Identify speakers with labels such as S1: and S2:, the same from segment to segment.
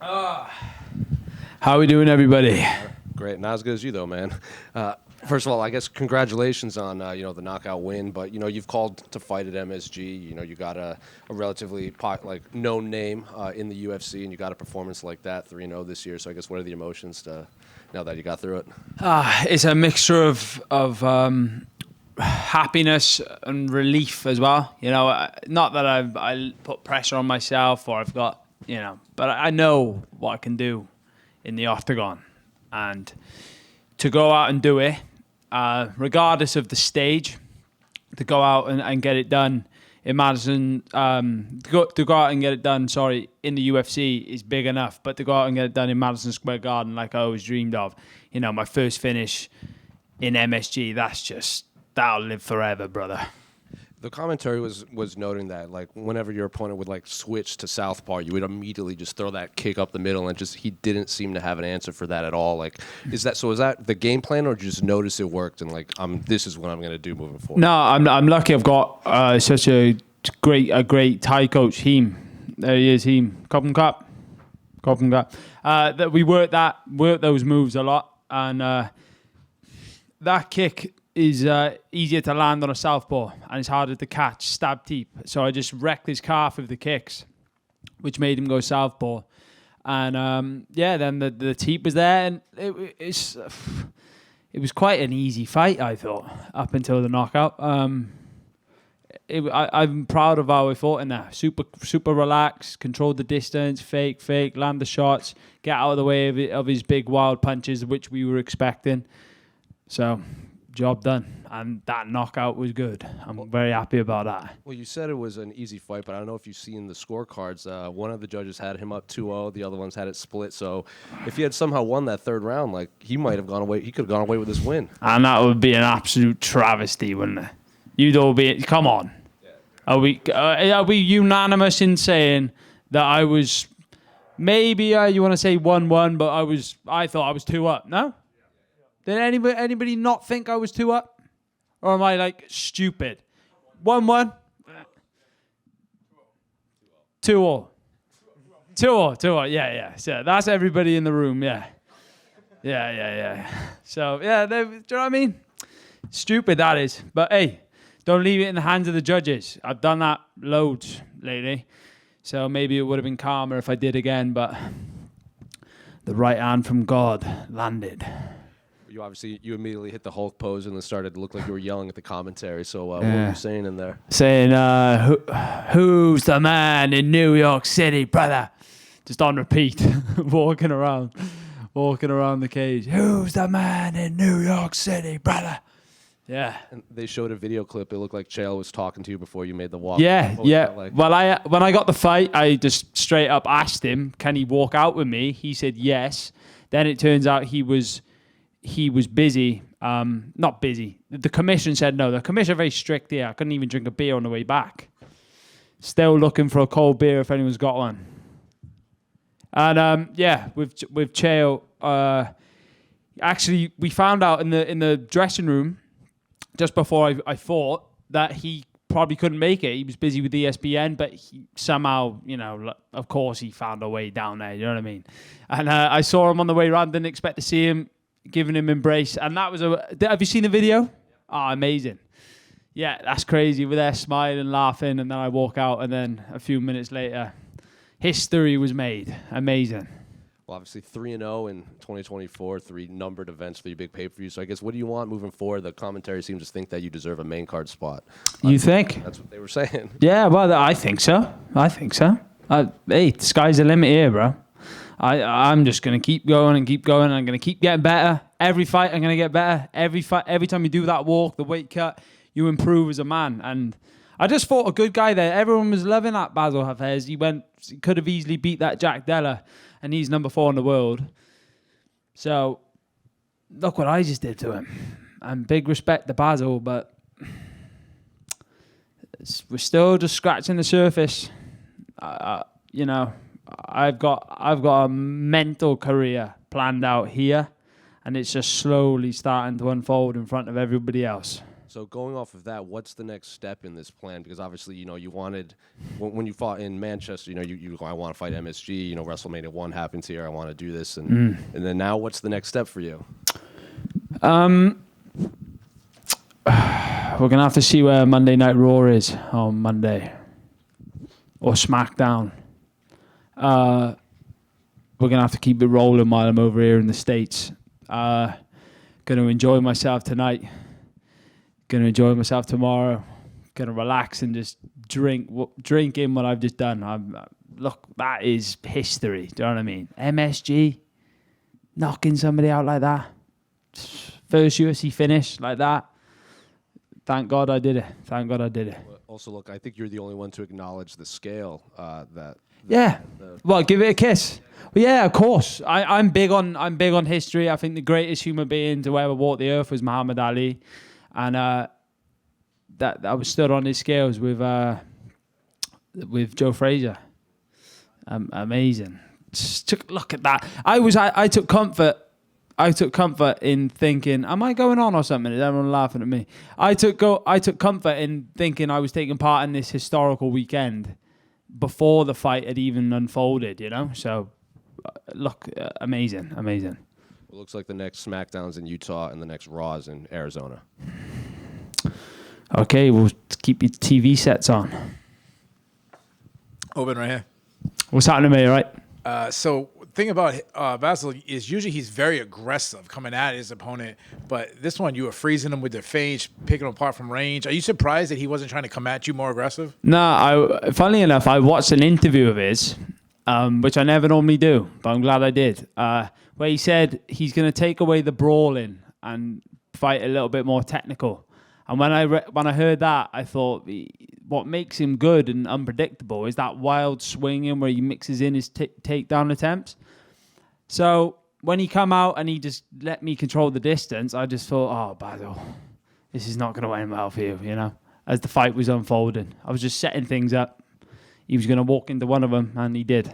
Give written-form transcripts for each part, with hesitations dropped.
S1: How we doing, everybody?
S2: Great, not as good as you though, man. First of all, I guess congratulations on the knockout win. But you've called to fight at MSG. You got a relatively known name in the UFC, and you got a performance like that, 3-0 this year. So I guess what are the emotions now that you got through it?
S1: It's a mixture of happiness and relief as well. Not that I put pressure on myself or I've got but I know what I can do in the octagon, and to go out and do it, regardless of the stage, to go out and get it done in Madison, to go out and get it done, in the UFC is big enough, but to go out and get it done in Madison Square Garden like I always dreamed of, my first finish in MSG, that'll live forever, brother.
S2: The commentary was noting that whenever your opponent would switch to southpaw, you would immediately just throw that kick up the middle, and he didn't seem to have an answer for that at all. Is that the game plan, or did you just notice it worked and this is what I'm going to do moving forward?
S1: No, I'm lucky. I've got such a great Thai coach, Heem. There he is, Heem. Cop and cup. That we work those moves a lot, and that kick is easier to land on a southpaw, and it's harder to catch, stab deep. So I just wrecked his calf with the kicks, which made him go southpaw. And then the teep was there, and it was quite an easy fight, I thought, up until the knockout. I'm proud of how I fought in there. Super relaxed, controlled the distance, fake, land the shots, get out of the way of his big wild punches, which we were expecting. So, job done. And that knockout was good. I'm very happy about that.
S2: Well, you said it was an easy fight, but I don't know if you've seen the scorecards. One of the judges had him up 2-0. The other ones had it split. So if he had somehow won that third round, he might have gone away. He could have gone away with his win.
S1: And that would be an absolute travesty, wouldn't it? You'd all be... Come on. Yeah. Are we unanimous in saying that I was... Maybe you want to say 1-1, but I thought I was 2 up. No? Did anybody not think I was 2 up? Or am I stupid? 1-1? 2-2. 2-2. Yeah. So that's everybody in the room. Yeah. So do you know what I mean? Stupid that is. But hey, don't leave it in the hands of the judges. I've done that loads lately. So maybe it would have been calmer if I did again. But the right hand from God landed.
S2: You immediately hit the Hulk pose and then started to look like you were yelling at the commentary. So what were you saying in there?
S1: Saying, who's the man in New York City, brother? Just on repeat, walking around the cage. Who's the man in New York City, brother? Yeah.
S2: And they showed a video clip. It looked like Chael was talking to you before you made the walk.
S1: Yeah. Well, when I got the fight, I just straight up asked him, can he walk out with me? He said yes. Then it turns out he was busy. Not busy. The commission said no. The commission are very strict here. I couldn't even drink a beer on the way back. Still looking for a cold beer if anyone's got one. And with Chael, actually we found out in the dressing room just before I fought that he probably couldn't make it. He was busy with ESPN, but he somehow, of course he found a way down there. You know what I mean? And I saw him on the way around. Didn't expect to see him. Giving him embrace, and that was have you seen the video? Oh, amazing. Yeah, that's crazy. We're there smiling, laughing, and then I walk out, and then a few minutes later, history was made. Amazing.
S2: Well, obviously 3-0 in 2024, 3 numbered events for your big pay-per-view. So I guess what do you want moving forward? The commentary seems to think that you deserve a main card spot.
S1: You think?
S2: That's what they were saying.
S1: Yeah, well, I think so. Hey, the sky's the limit here, bro. I'm just going to keep going. I'm going to keep getting better. Every fight, I'm going to get better. Every time you do that walk, the weight cut, you improve as a man. And I just fought a good guy there. Everyone was loving that Bassil Hafez. He could have easily beat that Jack Della, and he's number 4 in the world. So, look what I just did to him. And big respect to Bassil, but we're still just scratching the surface. I've got a mental career planned out here, and it's just slowly starting to unfold in front of everybody else.
S2: So going off of that, what's the next step in this plan? Because obviously, you wanted when you fought in Manchester, I want to fight MSG. WrestleMania 1 happens here. I want to do this, and then now, what's the next step for you?
S1: We're gonna have to see where Monday Night Raw is on Monday, or SmackDown. We're gonna have to keep it rolling while I'm over here in the States. Gonna enjoy myself tonight. Gonna enjoy myself tomorrow. Gonna relax and just drink in what I've just done. Look, that is history. Do you know what I mean? MSG, knocking somebody out like that. First UFC finish like that. Thank God I did it. Thank God I did it.
S2: Also, look, I think you're the only one to acknowledge the scale
S1: Well, give it a kiss. Well, yeah, of course. I'm big on history. I think the greatest human being to ever walk the earth was Muhammad Ali, and that I was stood on his scales with Joe Frazier. Amazing. Just look at that. I took comfort. I took comfort in thinking, am I going on or something? Is everyone laughing at me? I took comfort in thinking I was taking part in this historical weekend before the fight had even unfolded, So, look, amazing.
S2: It looks like the next SmackDown's in Utah and the next Raw's in Arizona.
S1: Okay, we'll keep your TV sets on.
S3: Oban right here.
S1: What's happening to me, right?
S3: So thing about Bassil is usually he's very aggressive coming at his opponent, but this one you were freezing him with the feints, picking him apart from range. Are you surprised that he wasn't trying to come at you more aggressive?
S1: No, funnily enough, I watched an interview of his, which I never normally do, but I'm glad I did, where he said he's going to take away the brawling and fight a little bit more technical. And when I heard that, I thought what makes him good and unpredictable is that wild swinging where he mixes in his takedown attempts. So when he come out and he just let me control the distance, I just thought, oh, Bassil, this is not going to end well for you, as the fight was unfolding. I was just setting things up. He was going to walk into one of them, and he did.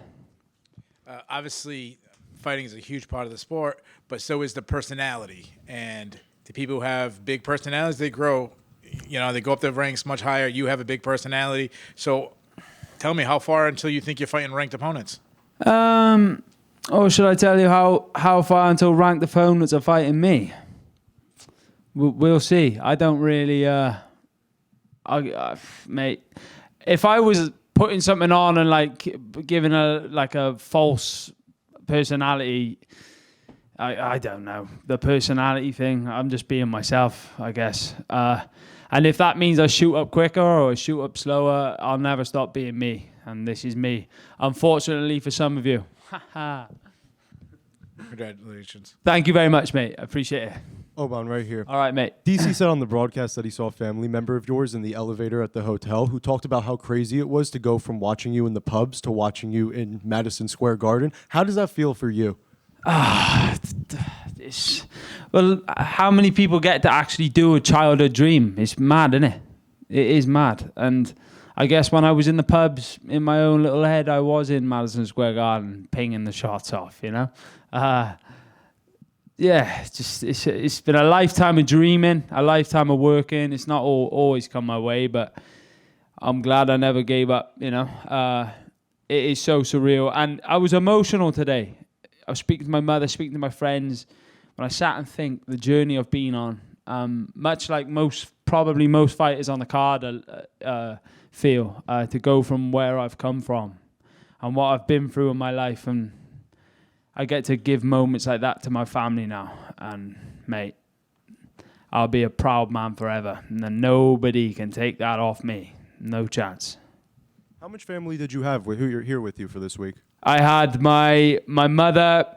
S3: Obviously, fighting is a huge part of the sport, but so is the personality. And the people who have big personalities, they grow. They go up the ranks much higher. You have a big personality. So tell me, how far until you think you're fighting ranked opponents?
S1: Or should I tell you how far until ranked opponents are fighting me? We'll see. I don't really, mate. If I was putting something on and giving a false personality, I don't know. The personality thing, I'm just being myself, I guess. And if that means I shoot up quicker or shoot up slower, I'll never stop being me. And this is me. Unfortunately for some of you.
S3: Congratulations.
S1: Thank you very much, mate. I appreciate it.
S4: Oban, right here.
S1: All right, mate.
S4: DC said on the broadcast that he saw a family member of yours in the elevator at the hotel who talked about how crazy it was to go from watching you in the pubs to watching you in Madison Square Garden. How does that feel for you?
S1: Well, how many people get to actually do a childhood dream? It's mad, isn't it? It is mad. And I guess when I was in the pubs in my own little head, I was in Madison Square Garden pinging the shots off, it's been a lifetime of dreaming, a lifetime of working. It's not always come my way, but I'm glad I never gave up, It is so surreal. And I was emotional today. I was speaking to my mother, speaking to my friends. When I sat and think the journey I've been on, much like most fighters on the card feel, to go from where I've come from and what I've been through in my life. And I get to give moments like that to my family now. And, mate, I'll be a proud man forever. And then nobody can take that off me. No chance.
S4: How much family did you have who you're here with you for this week?
S1: I had my mother.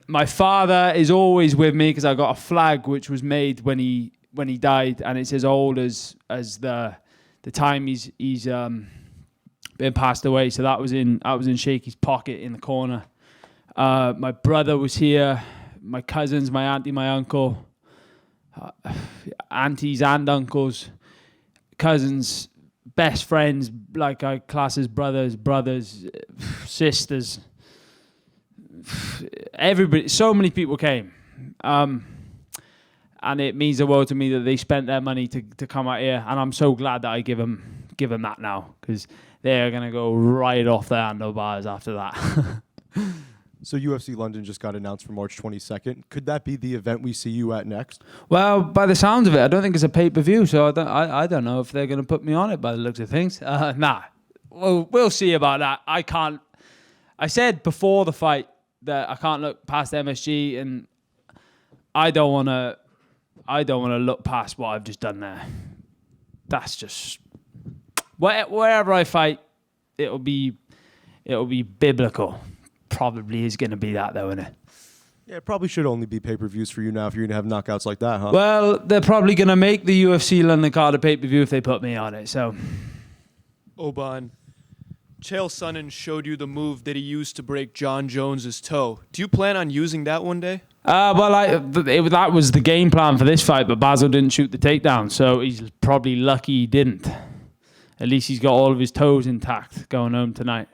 S1: My father is always with me because I got a flag which was made when he died, and it's as old as the time he's been passed away. So I was in Shakey's pocket in the corner. My brother was here. My cousins, my auntie, my uncle, aunties and uncles, cousins, best friends, like I class as brothers, sisters. Everybody, so many people came. And And it means the world to me that they spent their money to come out here. And I'm so glad that I give them that now, because they're going to go right off their handlebars after that.
S4: So UFC London just got announced for March 22nd. Could that be the event we see you at next?
S1: Well, by the sounds of it, I don't think it's a pay-per-view, so I don't know if they're going to put me on it by the looks of things. Nah, we'll see about that. I said before the fight that I can't look past MSG, and I don't want to look past what I've just done there. That's just wherever I fight, it'll be biblical. Probably is going to be that, though, isn't it?
S4: Yeah, it probably should only be pay-per-views for you now if you're going to have knockouts like that, huh?
S1: Well, they're probably going to make the UFC London card a pay-per-view if they put me on it, so.
S5: Oban, Chael Sonnen showed you the move that he used to break John Jones's toe. Do you plan on using that one day?
S1: That was the game plan for this fight, but Bassil didn't shoot the takedown, so he's probably lucky he didn't. At least he's got all of his toes intact going home tonight.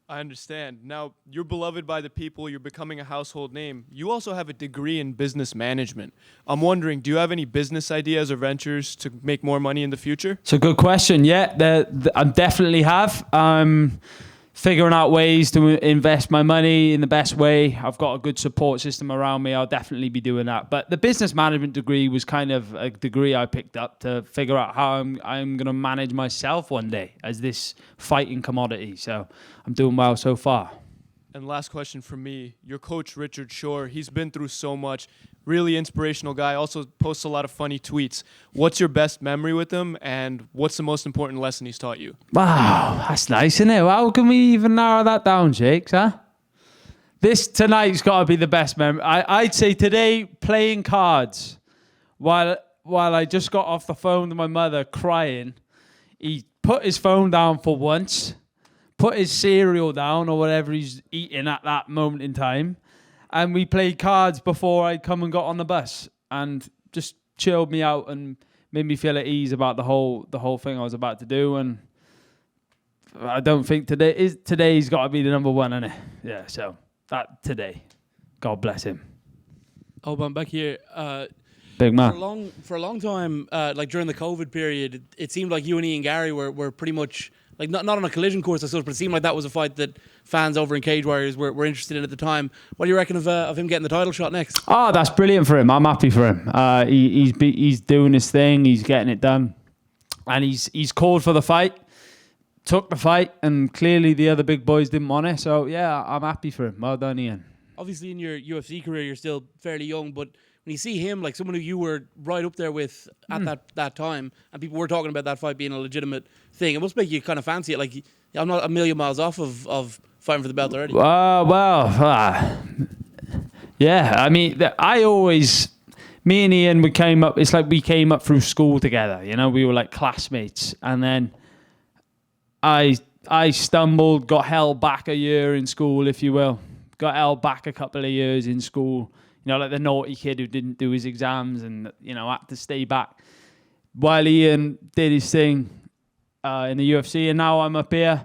S5: I understand. Now, you're beloved by the people. You're becoming a household name. You also have a degree in business management. I'm wondering, do you have any business ideas or ventures to make more money in the future?
S1: It's a good question. Yeah, I definitely have. Figuring out ways to invest my money in the best way. I've got a good support system around me. I'll definitely be doing that. But the business management degree was kind of a degree I picked up to figure out how I'm going to manage myself one day as this fighting commodity. So I'm doing well so far.
S5: And last question from me. Your coach, Richard Shore, he's been through so much. Really inspirational guy. Also posts a lot of funny tweets. What's your best memory with him, and what's the most important lesson he's taught you?
S1: Wow, that's nice, isn't it? How can we even narrow that down, Jakes, huh? This tonight's got to be the best memory. I'd say today, playing cards, while I just got off the phone to my mother crying, he put his phone down for once, put his cereal down or whatever he's eating at that moment in time, and we played cards before I come and got on the bus, and just chilled me out and made me feel at ease about the whole thing I was about to do. And I don't think today's got to be the number one, isn't it? Yeah, so that today. God bless him.
S6: Oban, back here.
S1: Big man.
S6: For a long time, like during the COVID period, it seemed like you and Ian Gary were pretty much like not on a collision course, I suppose, but it seemed like that was a fight that fans over in Cage Warriors were interested in at the time. What do you reckon of him getting the title shot next?
S1: Oh, that's brilliant for him. I'm happy for him. He's doing his thing. He's getting it done, and he's called for the fight, took the fight, and clearly the other big boys didn't want it. So yeah, I'm happy for him. Well done, Ian.
S6: Obviously, in your UFC career, you're still fairly young, but when you see him, like someone who you were right up there with at that time, and people were talking about that fight being a legitimate thing, it must make you kind of fancy it. Like, I'm not a million miles off of fighting for the belt already. Yeah. I mean, me and Ian, we came up. It's like we came up through school together. You know, we were like classmates, and then I stumbled, got held back a year in school, if you will. Got held back a couple of years in school. You know, like the naughty kid who didn't do his exams and, you know, had to stay back. While Ian did his thing in the UFC, and now I'm up here.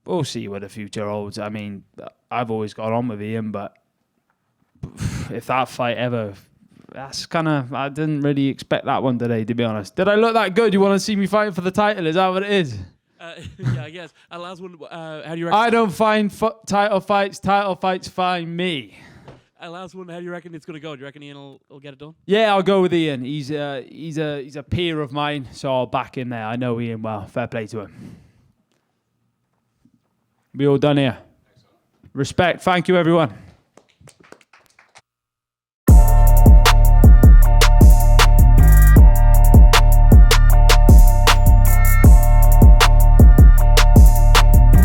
S6: We'll see where the future holds. I mean, I've always got on with Ian, but if that fight ever... I didn't really expect that one today, to be honest. Did I look that good? You want to see me fighting for the title? Is that what it is? Yeah, I guess. And last one, how do you reckon?
S1: I don't find title fights. Title fights find me.
S6: Last one, how do you reckon it's going to go? Do you reckon Ian will get it done?
S1: Yeah, I'll go with Ian. He's a peer of mine, so I'll back him there. I know Ian well. Fair play to him. We all done here. Respect. Thank you, everyone.